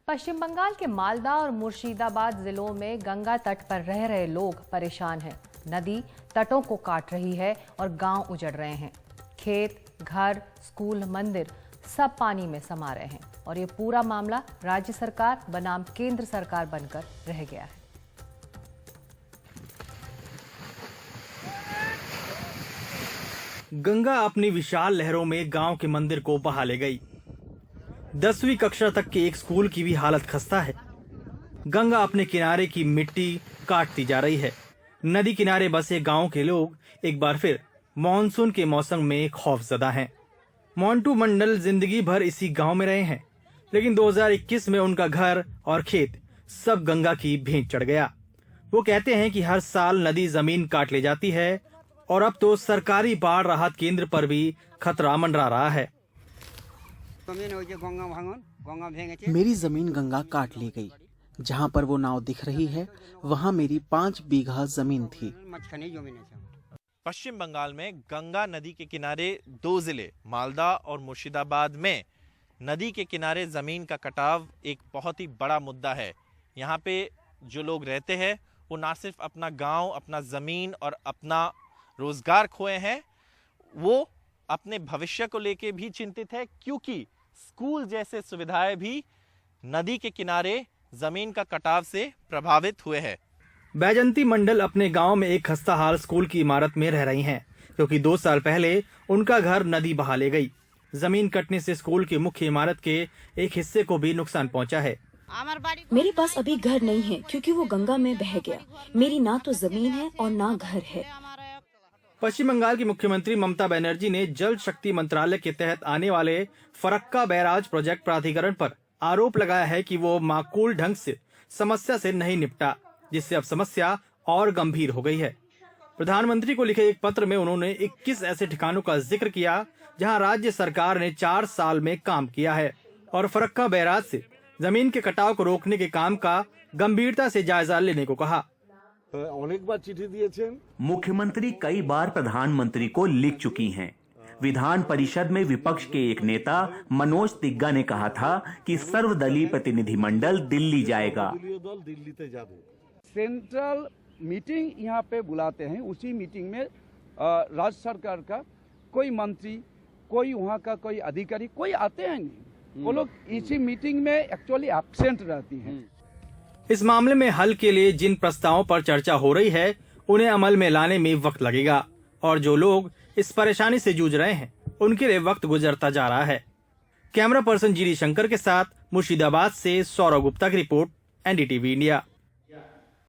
पश्चिम बंगाल के मालदा और मुर्शिदाबाद जिलों में गंगा तट पर रह रहे लोग परेशान हैं। नदी तटों को काट रही है और गांव उजड़ रहे हैं। खेत, घर, स्कूल, मंदिर सब पानी में समा रहे हैं और ये पूरा मामला राज्य सरकार बनाम केंद्र सरकार बनकर रह गया है। गंगा अपनी विशाल लहरों में गांव के मंदिर को बहा ले गई। 10वीं कक्षा तक के एक स्कूल की भी हालत खस्ता है। गंगा अपने किनारे की मिट्टी काटती जा रही है। नदी किनारे बसे गांव के लोग एक बार फिर मानसून के मौसम में खौफजदा हैं। मोंटू मंडल जिंदगी भर इसी गांव में रहे हैं, लेकिन 2021 में उनका घर और खेत सब गंगा की भेंट चढ़ गया। वो कहते हैं कि हर साल नदी जमीन काट ले जाती है और अब तो सरकारी बाढ़ राहत केंद्र पर भी खतरा मंडरा रहा है। मेरी जमीन गंगा काट ली गई। जहाँ पर वो नाव दिख रही है वहाँ मेरी 5 बीघा जमीन थी। पश्चिम बंगाल में गंगा नदी के किनारे 2 जिले मालदा और मुर्शिदाबाद में नदी के किनारे जमीन का कटाव एक बहुत ही बड़ा मुद्दा है। यहाँ पे जो लोग रहते हैं वो ना सिर्फ अपना गांव, अपना जमीन और अपना रोजगार खोए हैं, वो अपने भविष्य को लेके भी चिंतित है, क्योंकि स्कूल जैसे सुविधाएं भी नदी के किनारे जमीन का कटाव से प्रभावित हुए हैं। बैजंती मंडल अपने गांव में एक खस्ताहाल स्कूल की इमारत में रह रही हैं, क्योंकि 2 साल पहले उनका घर नदी बहा ले गई। जमीन कटने से स्कूल की मुख्य इमारत के एक हिस्से को भी नुकसान पहुंचा है। मेरे पास अभी घर नहीं है क्योंकि वो गंगा में बह गया। मेरी ना तो जमीन है और ना घर है। पश्चिम बंगाल की मुख्यमंत्री ममता बनर्जी ने जल शक्ति मंत्रालय के तहत आने वाले फरक्का बैराज प्रोजेक्ट प्राधिकरण पर आरोप लगाया है कि वो माकूल ढंग से समस्या से नहीं निपटा, जिससे अब समस्या और गंभीर हो गई है। प्रधानमंत्री को लिखे एक पत्र में उन्होंने 21 ऐसे ठिकानों का जिक्र किया जहां राज्य सरकार ने 4 साल में काम किया है और फरक्का बैराज से जमीन के कटाव को रोकने के काम का गंभीरता से जायजा लेने को कहा। अनेक बार चिट्ठी दिए। मुख्यमंत्री कई बार प्रधानमंत्री को लिख चुकी हैं। विधान परिषद में विपक्ष के एक नेता मनोज तिग्गा ने कहा था कि सर्वदलीय प्रतिनिधिमंडल दिल्ली जाएगा। सेंट्रल मीटिंग यहाँ पे बुलाते हैं, उसी मीटिंग में राज्य सरकार का कोई मंत्री, कोई वहाँ का कोई अधिकारी, कोई आते हैं नहीं। वो लोग इसी मीटिंग में एक्चुअली एब्सेंट रहती हैं। इस मामले में हल के लिए जिन प्रस्तावों पर चर्चा हो रही है उन्हें अमल में लाने में वक्त लगेगा और जो लोग इस परेशानी से जूझ रहे हैं उनके लिए वक्त गुजरता जा रहा है। कैमरा पर्सन जीडी शंकर के साथ मुर्शिदाबाद से सौरव गुप्ता की रिपोर्ट, एनडीटीवी इंडिया।